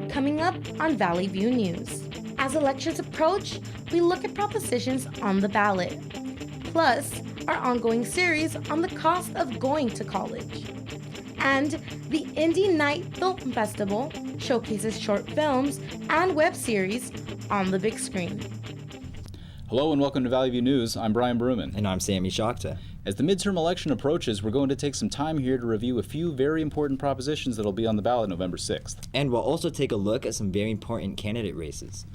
Coming up on Valley View News. As elections approach, we look at propositions on the ballot. Plus, our ongoing series on the cost of going to college. And the Indie Night Film Festival showcases short films and web series on the big screen. Hello and welcome to Valley View News. I'm Brian Bruman. And I'm Sammy Shakta. As the midterm election approaches, we're going to take some time here to review a few very important propositions that will be on the ballot November 6th. And we'll also take a look at some very important candidate races.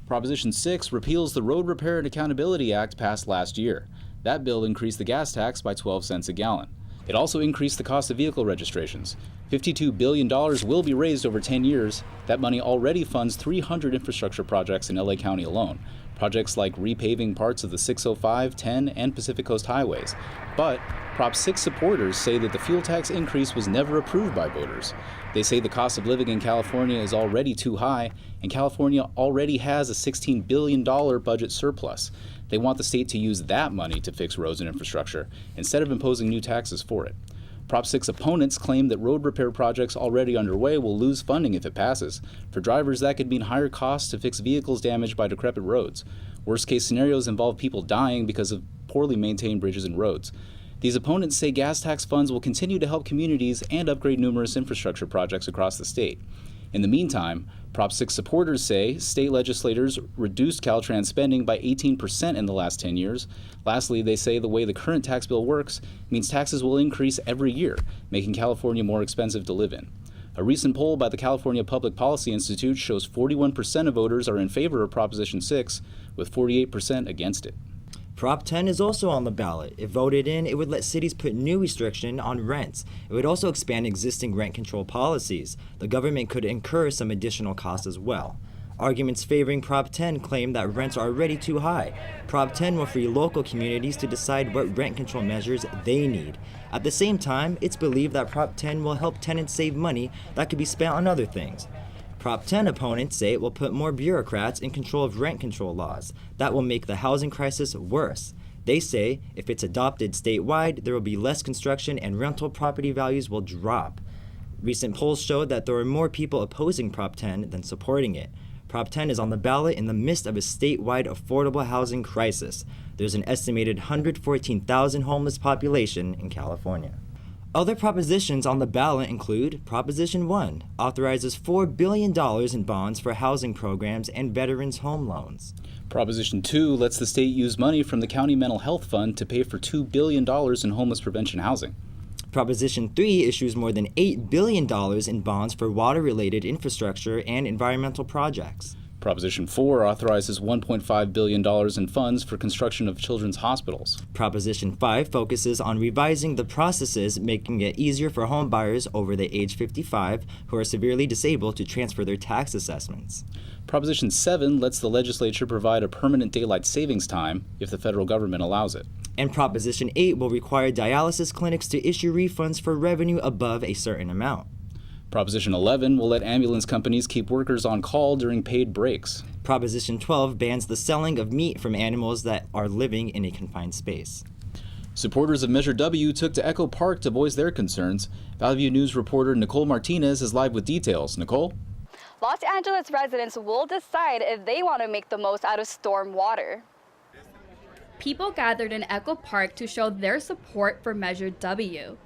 Proposition 6 repeals the Road Repair and Accountability Act passed last year. That bill increased the gas tax by 12 cents a gallon. It also increased the cost of vehicle registrations. $52 billion will be raised over 10 years. That money already funds 300 infrastructure projects in LA County alone. Projects like repaving parts of the 605, 10, and Pacific Coast highways. But Prop 6 supporters say that the fuel tax increase was never approved by voters. They say the cost of living in California is already too high, and California already has a $16 billion budget surplus. They want the state to use that money to fix roads and infrastructure, instead of imposing new taxes for it. Prop 6 opponents claim that road repair projects already underway will lose funding if it passes. For drivers, that could mean higher costs to fix vehicles damaged by decrepit roads. Worst-case scenarios involve people dying because of poorly maintained bridges and roads. These opponents say gas tax funds will continue to help communities and upgrade numerous infrastructure projects across the state. In the meantime, Prop 6 supporters say state legislators reduced Caltrans spending by 18% in the last 10 years. Lastly, they say the way the current tax bill works means taxes will increase every year, making California more expensive to live in. A recent poll by the California Public Policy Institute shows 41% of voters are in favor of Proposition 6, with 48% against it. Prop 10 is also on the ballot. If voted in, it would let cities put new restriction on rents. It would also expand existing rent control policies. The government could incur some additional costs as well. Arguments favoring Prop 10 claim that rents are already too high. Prop 10 will free local communities to decide what rent control measures they need. At the same time, it's believed that Prop 10 will help tenants save money that could be spent on other things. Prop 10 opponents say it will put more bureaucrats in control of rent control laws. That will make the housing crisis worse. They say if it's adopted statewide, there will be less construction and rental property values will drop. Recent polls showed that there are more people opposing Prop 10 than supporting it. Prop 10 is on the ballot in the midst of a statewide affordable housing crisis. There's an estimated 114,000 homeless population in California. Other propositions on the ballot include Proposition 1, authorizes $4 billion in bonds for housing programs and veterans' home loans. Proposition 2 lets the state use money from the county mental health fund to pay for $2 billion in homeless prevention housing. Proposition 3 issues more than $8 billion in bonds for water-related infrastructure and environmental projects. Proposition 4 authorizes $1.5 billion in funds for construction of children's hospitals. Proposition 5 focuses on revising the processes, making it easier for home buyers over the age 55 who are severely disabled to transfer their tax assessments. Proposition 7 lets the legislature provide a permanent daylight savings time if the federal government allows it. And Proposition 8 will require dialysis clinics to issue refunds for revenue above a certain amount. Proposition 11 will let ambulance companies keep workers on call during paid breaks. Proposition 12 bans the selling of meat from animals that are living in a confined space. Supporters of Measure W took to Echo Park to voice their concerns. Valley View News reporter Nicole Martinez is live with details. Nicole? Los Angeles residents will decide if they want to make the most out of storm water. People gathered in Echo Park to show their support for Measure W.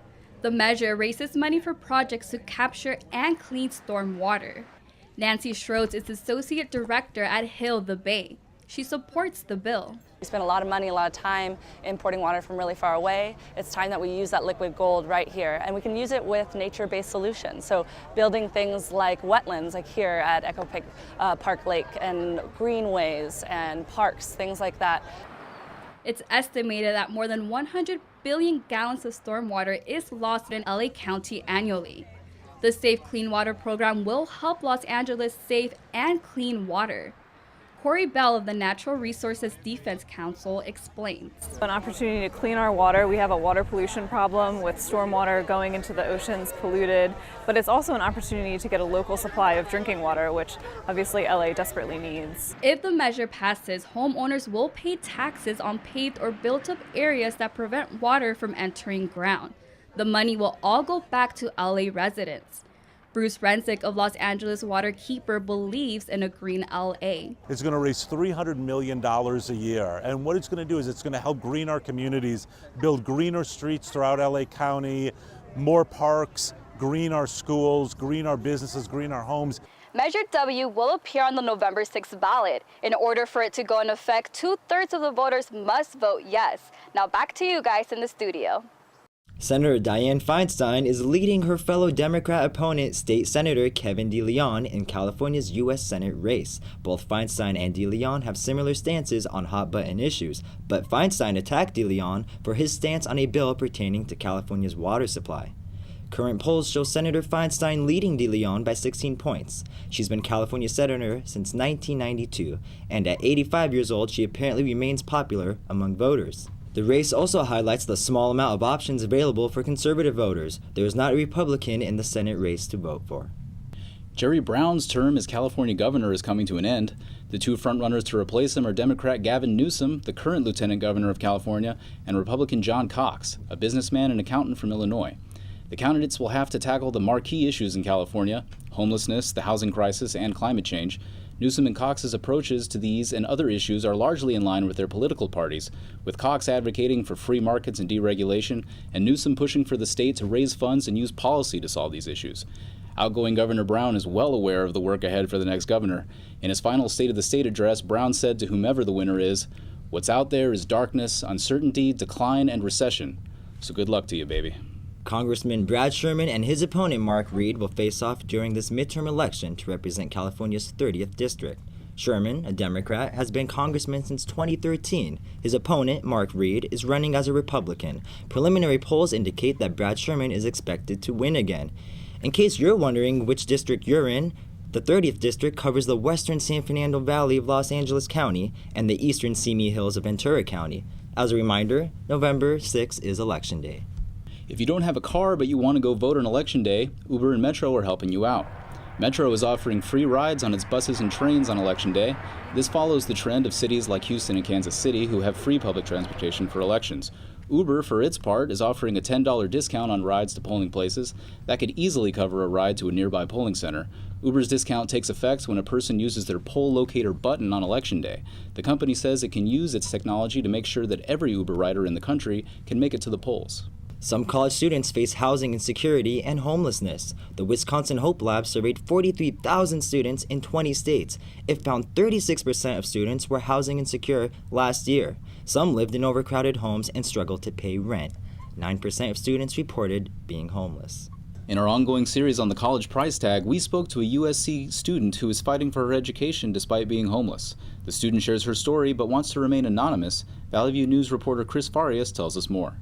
The measure raises money for projects to capture and clean storm water. Nancy SHRODES is Associate Director at Hill the Bay. She supports the bill. We spend a lot of money, a lot of time importing water from really far away. It's time that we use that liquid gold right here, and we can use it with nature-based solutions. So building things like wetlands, like here at Echo Park Lake, and greenways and parks, things like that. It's estimated that more than 100 billion gallons of stormwater is lost in LA County annually. The Safe Clean Water program will help Los Angeles save and clean water. Corey Bell of the Natural Resources Defense Council explains. An opportunity to clean our water. We have a water pollution problem with stormwater going into the oceans polluted, but it's also an opportunity to get a local supply of drinking water, which obviously LA desperately needs. If the measure passes, homeowners will pay taxes on paved or built-up areas that prevent water from entering ground. The money will all go back to LA residents. Bruce Rensick of Los Angeles Waterkeeper believes in a green LA. It's going to raise $300 million a year. And what it's going to do is it's going to help green our communities, build greener streets throughout LA County, more parks, green our schools, green our businesses, green our homes. Measure W will appear on the November 6th ballot. In order for it to go into effect, 2/3 of the voters must vote yes. Now back to you guys in the studio. Senator Dianne Feinstein is leading her fellow Democrat opponent, State Senator Kevin DeLeon, in California's U.S. Senate race. Both Feinstein and DeLeon have similar stances on hot-button issues, but Feinstein attacked DeLeon for his stance on a bill pertaining to California's water supply. Current polls show Senator Feinstein leading DeLeon by 16 points. She's been California Senator since 1992, and at 85 years old, she apparently remains popular among voters. The race also highlights the small amount of options available for conservative voters. There is not a Republican in the Senate race to vote for. Jerry Brown's term as California governor is coming to an end. The two frontrunners to replace him are Democrat Gavin Newsom, the current lieutenant governor of California, and Republican John Cox, a businessman and accountant from Illinois. The candidates will have to tackle the marquee issues in California: homelessness, the housing crisis, and climate change. Newsom and Cox's approaches to these and other issues are largely in line with their political parties, with Cox advocating for free markets and deregulation, and Newsom pushing for the state to raise funds and use policy to solve these issues. Outgoing Governor Brown is well aware of the work ahead for the next governor. In his final State of the State address, Brown said to whomever the winner is, "What's out there is darkness, uncertainty, decline, and recession. So good luck to you, baby." Congressman Brad Sherman and his opponent Mark Reed will face off during this midterm election to represent California's 30th District. Sherman, a Democrat, has been congressman since 2013. His opponent, Mark Reed, is running as a Republican. Preliminary polls indicate that Brad Sherman is expected to win again. In case you're wondering which district you're in, the 30th District covers the western San Fernando Valley of Los Angeles County and the eastern Simi Hills of Ventura County. As a reminder, November 6th is Election Day. If you don't have a car but you want to go vote on Election Day, Uber and Metro are helping you out. Metro is offering free rides on its buses and trains on Election Day. This follows the trend of cities like Houston and Kansas City who have free public transportation for elections. Uber, for its part, is offering a $10 discount on rides to polling places. That could easily cover a ride to a nearby polling center. Uber's discount takes effect when a person uses their poll locator button on Election Day. The company says it can use its technology to make sure that every Uber rider in the country can make it to the polls. Some college students face housing insecurity and homelessness. The Wisconsin Hope Lab surveyed 43,000 students in 20 states. It found 36% of students were housing insecure last year. Some lived in overcrowded homes and struggled to pay rent. 9% of students reported being homeless. In our ongoing series on the college price tag, we spoke to a USC student who is fighting for her education despite being homeless. The student shares her story but wants to remain anonymous. Valley View News reporter Chris Farias tells us more.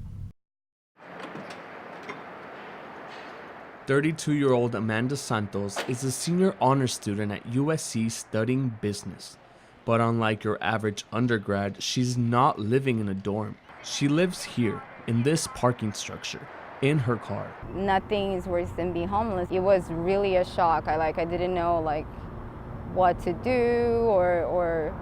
32-year-old Amanda Santos is a senior honor student at USC studying business. But unlike your average undergrad, she's not living in a dorm. She lives here, in this parking structure, in her car. Nothing is worse than being homeless. It was really a shock. I didn't know what to do or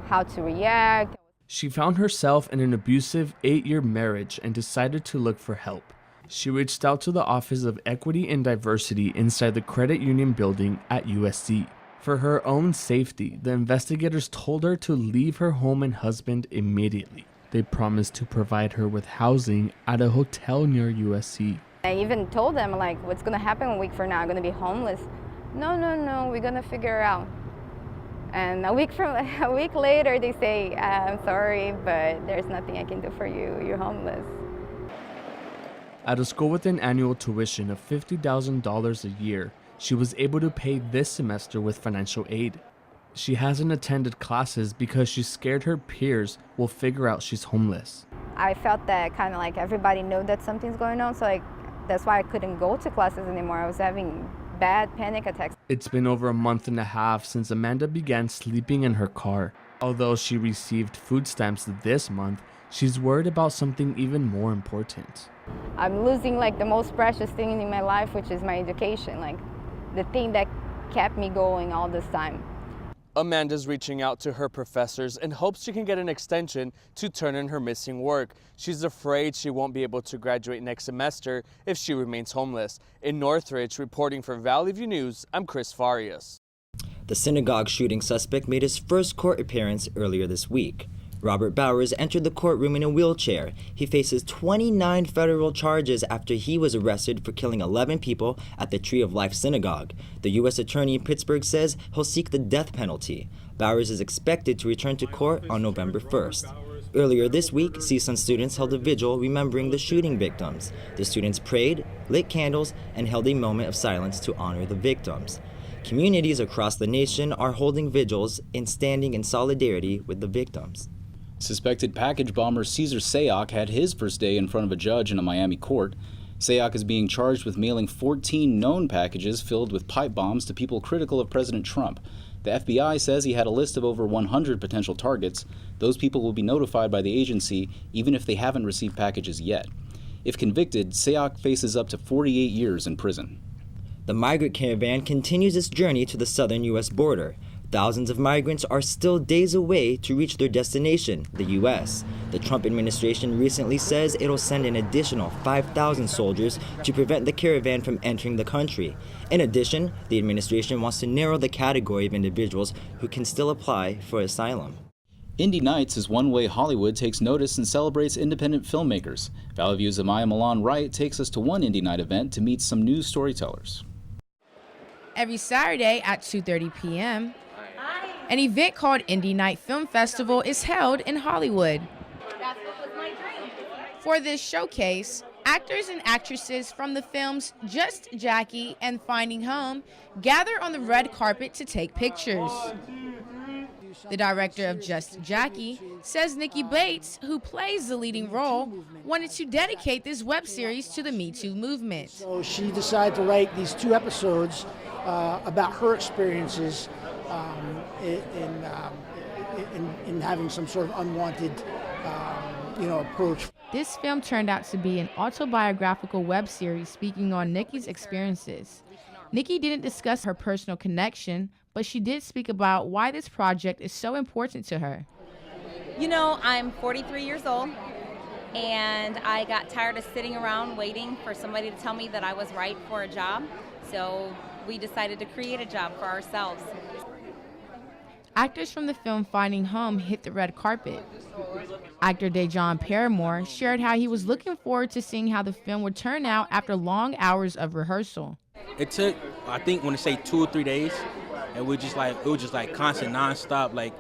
how to react. She found herself in an abusive 8-year marriage and decided to look for help. She reached out to the Office of Equity and Diversity inside the credit union building at USC. For her own safety, the investigators told her to leave her home and husband immediately. They promised to provide her with housing at a hotel near USC. I even told them, what's going to happen a week from now? I'm going to be homeless. No, we're going to figure it out. And a week later, they say, I'm sorry, but there's nothing I can do for you. You're homeless. At a school with an annual tuition of $50,000 a year, she was able to pay this semester with financial aid. She hasn't attended classes because she's scared her peers will figure out she's homeless. I felt that kind of everybody knew that something's going on, so that's why I couldn't go to classes anymore. I was having bad panic attacks. It's been over a month and a half since Amanda began sleeping in her car. Although she received food stamps this month, she's worried about something even more important. I'm losing the most precious thing in my life, which is my education, the thing that kept me going all this time. Amanda's reaching out to her professors and hopes she can get an extension to turn in her missing work. She's afraid she won't be able to graduate next semester if she remains homeless. In Northridge, reporting for Valley View News, I'm Chris Farias. The synagogue shooting suspect made his first court appearance earlier this week. Robert Bowers entered the courtroom in a wheelchair. He faces 29 federal charges after he was arrested for killing 11 people at the Tree of Life synagogue. The U.S. attorney in Pittsburgh says he'll seek the death penalty. Bowers is expected to return to court on November 1st. Earlier this week, CSUN students held a vigil remembering the shooting victims. The students prayed, lit candles, and held a moment of silence to honor the victims. Communities across the nation are holding vigils and standing in solidarity with the victims. Suspected package bomber Cesar Sayoc had his first day in front of a judge in a Miami court. Sayoc is being charged with mailing 14 known packages filled with pipe bombs to people critical of President Trump. The FBI says he had a list of over 100 potential targets. Those people will be notified by the agency even if they haven't received packages yet. If convicted, Sayoc faces up to 48 years in prison. The migrant caravan continues its journey to the southern U.S. border. Thousands of migrants are still days away to reach their destination, the U.S. The Trump administration recently says it'll send an additional 5,000 soldiers to prevent the caravan from entering the country. In addition, the administration wants to narrow the category of individuals who can still apply for asylum. Indie Nights is one way Hollywood takes notice and celebrates independent filmmakers. Valley View's Amaya Milan Wright takes us to one Indie Night event to meet some new storytellers. Every Saturday at 2:30 p.m., an event called Indie Night Film Festival is held in Hollywood. For this showcase, actors and actresses from the films Just Jackie and Finding Home gather on the red carpet to take pictures. The director of Just Jackie says Nikki Bates, who plays the leading role, wanted to dedicate this web series to the Me Too movement. So she decided to write these 2 episodes about her experiences in having some sort of unwanted, approach. This film turned out to be an autobiographical web series speaking on Nikki's experiences. Nikki didn't discuss her personal connection, but she did speak about why this project is so important to her. You know, I'm 43 years old, and I got tired of sitting around waiting for somebody to tell me that I was right for a job, so we decided to create a job for ourselves. Actors from the film Finding Home hit the red carpet. Actor Dejon Paramore shared how he was looking forward to seeing how the film would turn out after long hours of rehearsal. It took, I think, when they say 2 or 3 days, and it was just like constant, nonstop, like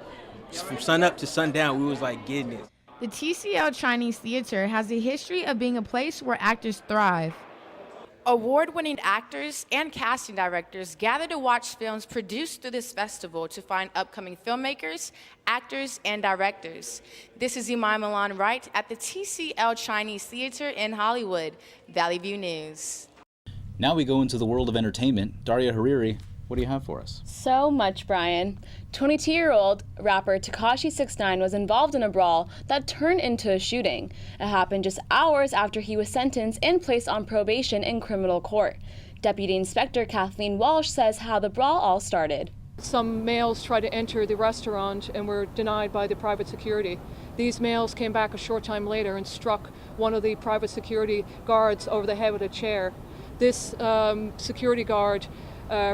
from sun up to sundown, we was like getting it. The TCL Chinese Theater has a history of being a place where actors thrive. Award-winning actors and casting directors gather to watch films produced through this festival to find upcoming filmmakers, actors, and directors. This is Imai Milan Wright at the TCL Chinese Theater in Hollywood. Valley View News. Now we go into the world of entertainment. Daria Hariri, what do you have for us? So much, Brian. 22-year-old rapper Tekashi 6ix9ine was involved in a brawl that turned into a shooting. It happened just hours after he was sentenced and placed on probation in criminal court. Deputy Inspector Kathleen Walsh says how the brawl all started. Some males tried to enter the restaurant and were denied by the private security. These males came back a short time later and struck one of the private security guards over the head with a chair. This security guard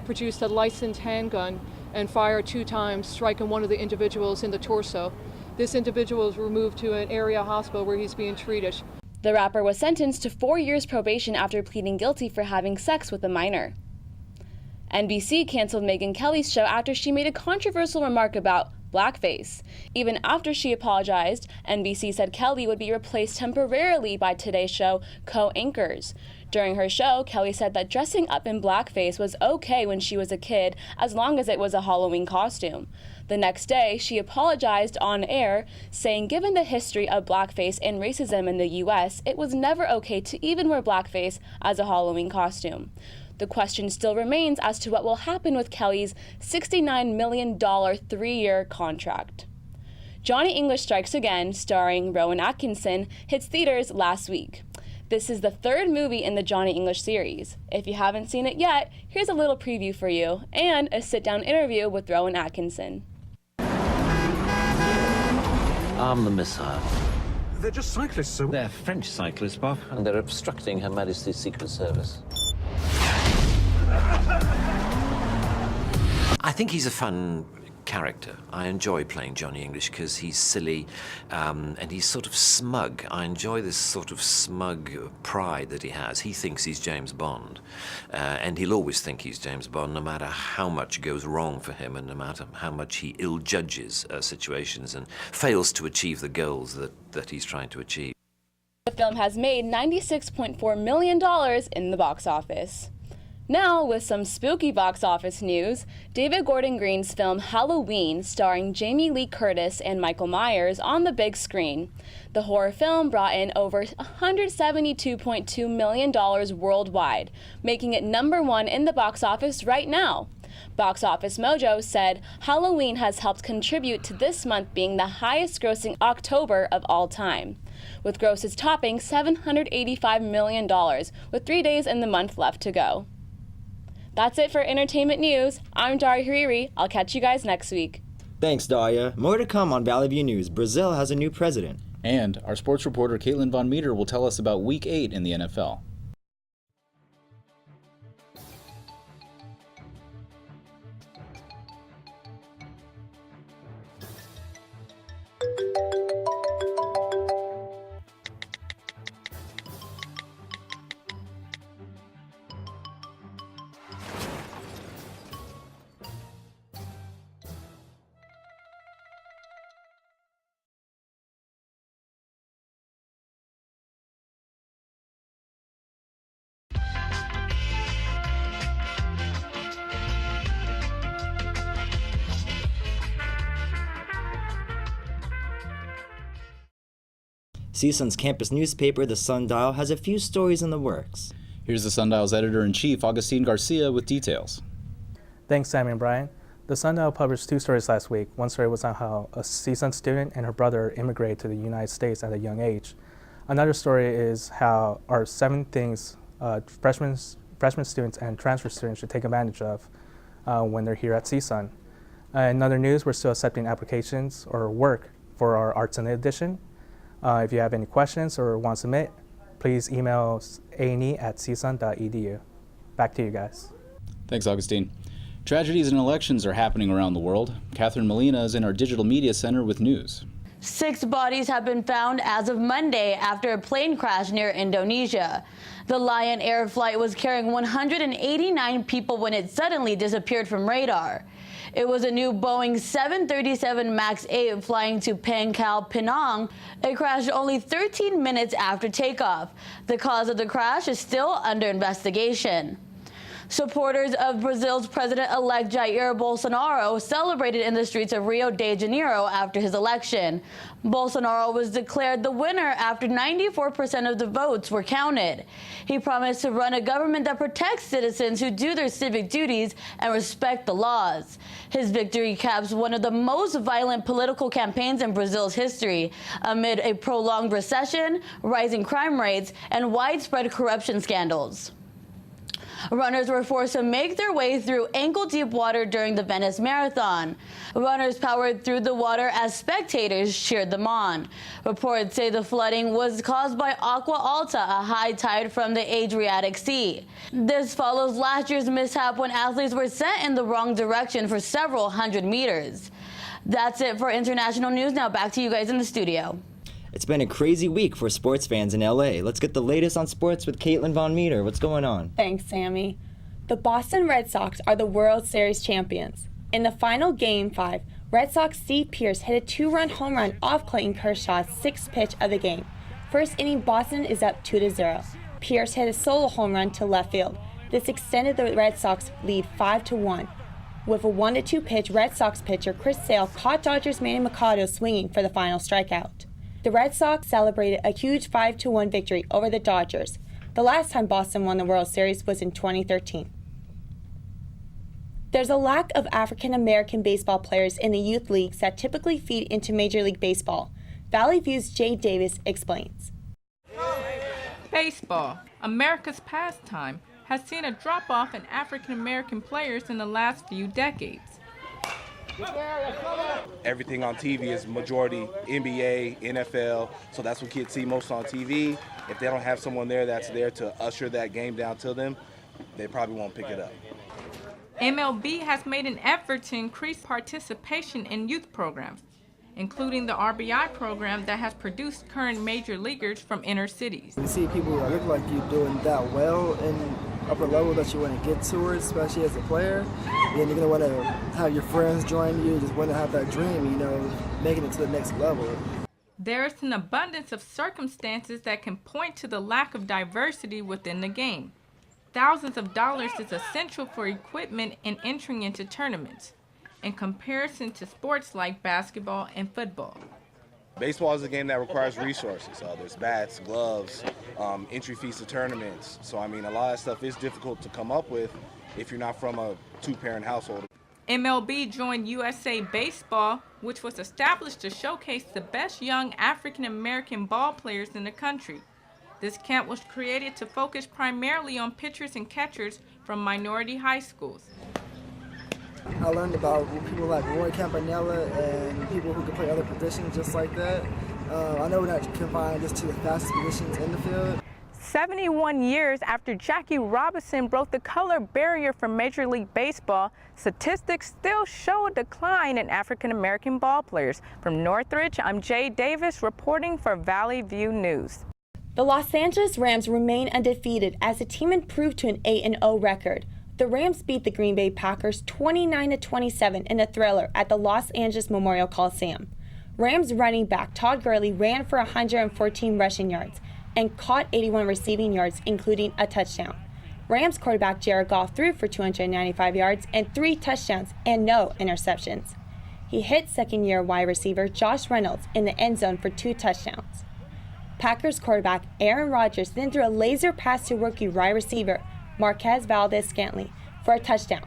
produced a licensed handgun and fired 2 times, striking one of the individuals in the torso. This individual was removed to an area hospital where he's being treated. The rapper was sentenced to 4 years probation after pleading guilty for having sex with a minor. NBC canceled Megyn Kelly's show after she made a controversial remark about blackface. Even after she apologized, NBC said Kelly would be replaced temporarily by Today's Show co-anchors. During her show, Kelly said that dressing up in blackface was okay when she was a kid, as long as it was a Halloween costume. The next day, she apologized on air, saying given the history of blackface and racism in the U.S., it was never okay to even wear blackface as a Halloween costume. The question still remains as to what will happen with Kelly's $69 million 3-year contract. Johnny English Strikes Again, starring Rowan Atkinson, hits theaters last week. This is the 3rd movie in the Johnny English series. If you haven't seen it yet, here's a little preview for you and a sit-down interview with Rowan Atkinson. arm the missile. They're just cyclists, sir. They're French cyclists, Bob, and they're obstructing Her Majesty's Secret Service. I think he's a fun character. I enjoy playing Johnny English because he's silly and he's sort of smug. I enjoy this sort of smug pride that he has. He thinks he's James Bond, and he'll always think he's James Bond no matter how much goes wrong for him and no matter how much he ill-judges situations and fails to achieve the goals that he's trying to achieve. The film has made $96.4 million in the box office. Now, with some spooky box office news, David Gordon Green's film Halloween, starring Jamie Lee Curtis and Michael Myers, on the big screen. The horror film brought in over $172.2 million worldwide, making it #1 in the box office right now. Box Office Mojo said Halloween has helped contribute to this month being the highest-grossing October of all time, with grosses topping $785 million, with 3 days in the month left to go. That's it for entertainment news. I'm Daria Hariri. I'll catch you guys next week. Thanks, Daria. More to come on Valley View News. Brazil has a new president. And our sports reporter Caitlin Von Meter will tell us about Week 8 in the NFL. CSUN's campus newspaper, The Sundial, has a few stories in the works. Here's the Sundial's editor-in-chief, Augustine Garcia, with details. Thanks, Sammy and Brian. The Sundial published 2 stories last week. One story was on how a CSUN student and her brother immigrated to the United States at a young age. Another story is how our 7 things freshman students and transfer students should take advantage of when they're here at CSUN. In other news, we're still accepting applications or work for our Arts in the Edition. If you have any questions or want to submit, please email ane@csun.edu. Back to you guys. Thanks, Augustine. Tragedies and elections are happening around the world. Catherine Molina is in our Digital Media Center with news. 6 bodies have been found as of Monday after a plane crash near Indonesia. The Lion Air flight was carrying 189 people when it suddenly disappeared from radar. It was a new Boeing 737 MAX 8 flying to Pangkal Pinang. It crashed only 13 minutes after takeoff. The cause of the crash is still under investigation. Supporters of Brazil's president-elect Jair Bolsonaro celebrated in the streets of Rio de Janeiro after his election. Bolsonaro was declared the winner after 94% of the votes were counted. He promised to run a government that protects citizens who do their civic duties and respect the laws. His victory caps one of the most violent political campaigns in Brazil's history, amid a prolonged recession, rising crime rates, and widespread corruption scandals. Runners were forced to make their way through ankle-deep water during the Venice Marathon. Runners powered through the water as spectators cheered them on. Reports say the flooding was caused by Aqua Alta, a high tide from the Adriatic Sea. This follows last year's mishap when athletes were sent in the wrong direction for several hundred meters. That's it for international news. Now back to you guys in the studio. It's been a crazy week for sports fans in LA. Let's get the latest on sports with Caitlin Von Meter. What's going on? Thanks, Sammy. The Boston Red Sox are the World Series champions. In the final Game 5, Red Sox Steve Pearce hit a 2-run home run off Clayton Kershaw's 6th pitch of the game. First inning, Boston is up 2-0. Pearce hit a solo home run to left field. This extended the Red Sox lead 5-1. With a 1-2 pitch, Red Sox pitcher Chris Sale caught Dodgers Manny Machado swinging for the final strikeout. The Red Sox celebrated a huge 5-1 victory over the Dodgers. The last time Boston won the World Series was in 2013. There's a lack of African American baseball players in the youth leagues that typically feed into Major League Baseball. Valley View's Jay Davis explains. Baseball, America's pastime, has seen a drop-off in African American players in the last few decades. Everything on TV is majority NBA, NFL, so that's what kids see most on TV. If they don't have someone there that's there to usher that game down to them, they probably won't pick it up. MLB has made an effort to increase participation in youth programs, including the RBI program that has produced current major leaguers from inner cities. You see people that look like you doing that well in upper level that you want to get towards, especially as a player, then you're going to want to have your friends join you, just want to have that dream, you know, making it to the next level. There is an abundance of circumstances that can point to the lack of diversity within the game. Thousands of dollars is essential for equipment and entering into tournaments, in comparison to sports like basketball and football. Baseball is a game that requires resources. There's bats, gloves, entry fees to tournaments. So, I mean, a lot of stuff is difficult to come up with if you're not from a two-parent household. MLB joined USA Baseball, which was established to showcase the best young African-American ball players in the country. This camp was created to focus primarily on pitchers and catchers from minority high schools. I learned about people like Roy Campanella and people who can play other positions just like that. I know we're not confined just to the fastest positions in the field. 71 years after Jackie Robinson broke the color barrier for Major League Baseball, statistics still show a decline in African-American ball players. From Northridge, I'm Jay Davis reporting for Valley View News. The Los Angeles Rams remain undefeated as the team improved to an 8-0 record. The Rams beat the Green Bay Packers 29-27 in a thriller at the Los Angeles Memorial Coliseum. Rams running back Todd Gurley ran for 114 rushing yards and caught 81 receiving yards, including a touchdown. Rams quarterback Jared Goff threw for 295 yards and 3 touchdowns and no interceptions. He hit second-year wide receiver Josh Reynolds in the end zone for 2 touchdowns. Packers quarterback Aaron Rodgers then threw a laser pass to rookie wide receiver Marquez Valdez-Scantling for a touchdown.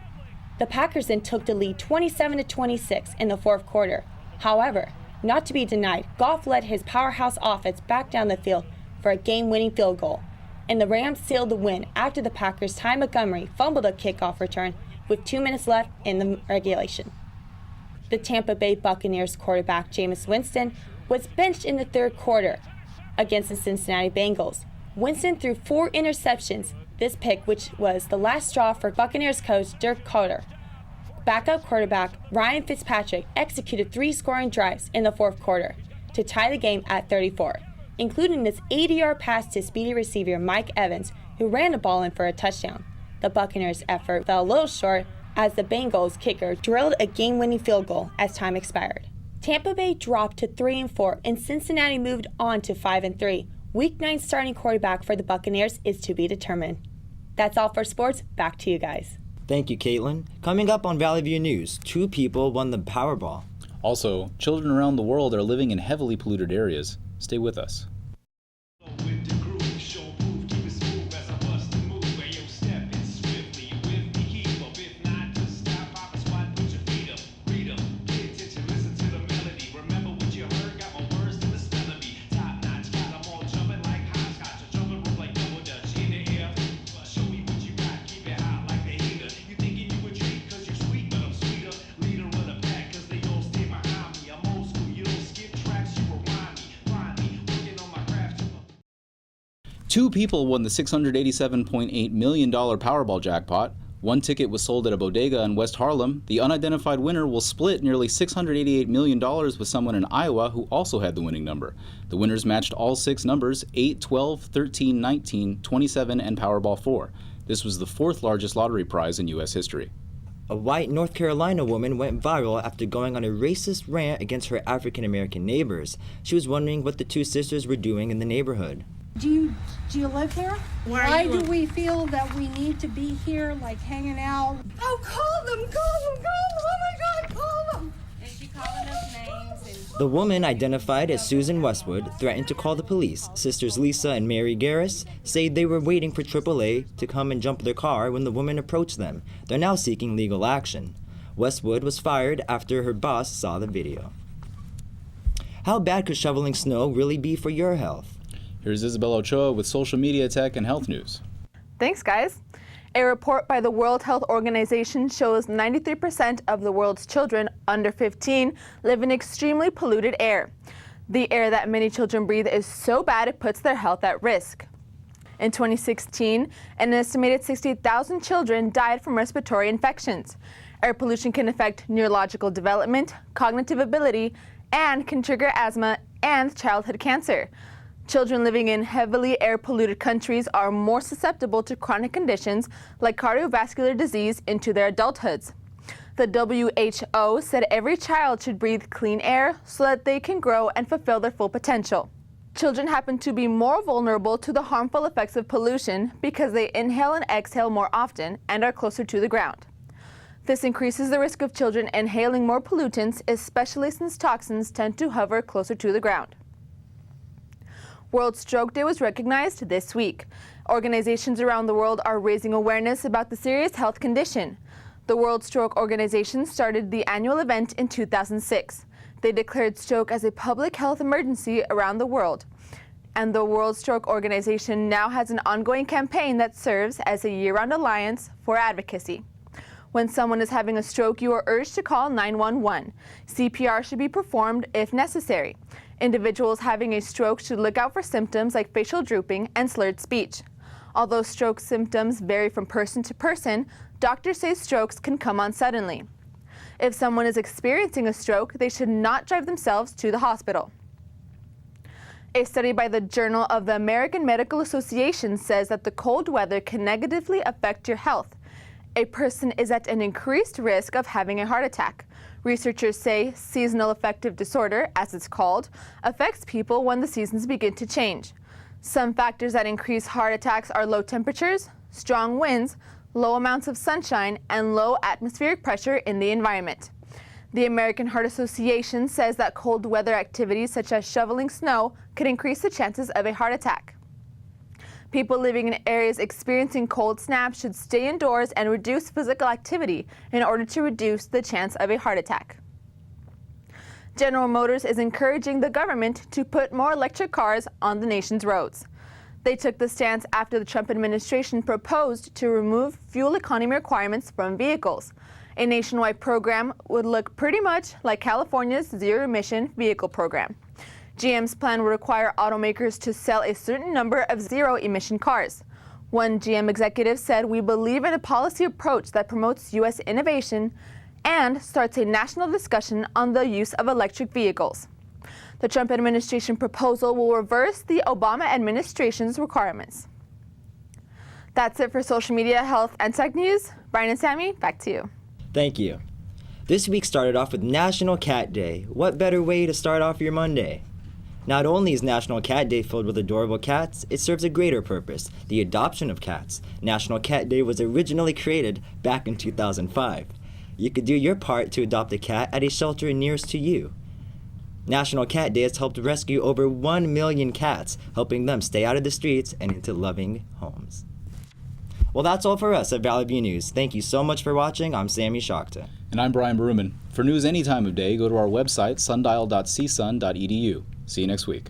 The Packers then took the lead 27-26 in the fourth quarter. However, not to be denied, Goff led his powerhouse offense back down the field for a game-winning field goal, and the Rams sealed the win after the Packers' Ty Montgomery fumbled a kickoff return with 2 minutes left in the regulation. The Tampa Bay Buccaneers quarterback Jameis Winston was benched in the third quarter against the Cincinnati Bengals. Winston threw 4 interceptions. This pick, which was the last straw for Buccaneers coach Dirk Koetter. Backup quarterback Ryan Fitzpatrick executed 3 scoring drives in the fourth quarter to tie the game at 34, including this 80-yard pass to speedy receiver Mike Evans, who ran the ball in for a touchdown. The Buccaneers' effort fell a little short as the Bengals kicker drilled a game-winning field goal as time expired. Tampa Bay dropped to 3-4, and Cincinnati moved on to 5-3. Week 9 starting quarterback for the Buccaneers is to be determined. That's all for sports. Back to you guys. Thank you, Caitlin. Coming up on Valley View News, 2 people won the Powerball. Also, children around the world are living in heavily polluted areas. Stay with us. Two people won the $687.8 million Powerball jackpot. One ticket was sold at a bodega in West Harlem. The unidentified winner will split nearly $688 million with someone in Iowa who also had the winning number. The winners matched all 6 numbers, 8, 12, 13, 19, 27, and Powerball 4. This was the 4th largest lottery prize in U.S. history. A white North Carolina woman went viral after going on a racist rant against her African-American neighbors. She was wondering what the 2 sisters were doing in the neighborhood. Do you live here? Why do we feel that we need to be here, like hanging out? Oh, call them! Oh my God, call them! And she calling us names. The woman, identified as Susan Westwood, threatened to call the police. Sisters Lisa and Mary Garris say they were waiting for AAA to come and jump their car when the woman approached them. They're now seeking legal action. Westwood was fired after her boss saw the video. How bad could shoveling snow really be for your health? Here's Isabel Ochoa with social media, tech, and health news. Thanks, guys. A report by the World Health Organization shows 93% of the world's children under 15 live in extremely polluted air. The air that many children breathe is so bad it puts their health at risk. In 2016, an estimated 60,000 children died from respiratory infections. Air pollution can affect neurological development, cognitive ability, and can trigger asthma and childhood cancer. Children living in heavily air-polluted countries are more susceptible to chronic conditions like cardiovascular disease into their adulthoods. The WHO said every child should breathe clean air so that they can grow and fulfill their full potential. Children happen to be more vulnerable to the harmful effects of pollution because they inhale and exhale more often and are closer to the ground. This increases the risk of children inhaling more pollutants, especially since toxins tend to hover closer to the ground. World Stroke Day was recognized this week. Organizations around the world are raising awareness about the serious health condition. The World Stroke Organization started the annual event in 2006. They declared stroke as a public health emergency around the world. And the World Stroke Organization now has an ongoing campaign that serves as a year-round alliance for advocacy. When someone is having a stroke, you are urged to call 911. CPR should be performed if necessary. Individuals having a stroke should look out for symptoms like facial drooping and slurred speech. Although stroke symptoms vary from person to person, doctors say strokes can come on suddenly. If someone is experiencing a stroke, they should not drive themselves to the hospital. A study by the Journal of the American Medical Association says that the cold weather can negatively affect your health. A person is at an increased risk of having a heart attack. Researchers say seasonal affective disorder, as it's called, affects people when the seasons begin to change. Some factors that increase heart attacks are low temperatures, strong winds, low amounts of sunshine, and low atmospheric pressure in the environment. The American Heart Association says that cold weather activities such as shoveling snow could increase the chances of a heart attack. People living in areas experiencing cold snaps should stay indoors and reduce physical activity in order to reduce the chance of a heart attack. General Motors is encouraging the government to put more electric cars on the nation's roads. They took the stance after the Trump administration proposed to remove fuel economy requirements from vehicles. A nationwide program would look pretty much like California's zero-emission vehicle program. GM's plan would require automakers to sell a certain number of zero-emission cars. One GM executive said, "We believe in a policy approach that promotes U.S. innovation and starts a national discussion on the use of electric vehicles." The Trump administration proposal will reverse the Obama administration's requirements. That's it for social media, health, and tech news. Brian and Sammy, back to you. Thank you. This week started off with National Cat Day. What better way to start off your Monday? Not only is National Cat Day filled with adorable cats, it serves a greater purpose, the adoption of cats. National Cat Day was originally created back in 2005. You could do your part to adopt a cat at a shelter nearest to you. National Cat Day has helped rescue over 1 million cats, helping them stay out of the streets and into loving homes. Well, that's all for us at Valley View News. Thank you so much for watching. I'm Sammy Shakta. And I'm Brian Baruman. For news any time of day, go to our website, sundial.csun.edu. See you next week.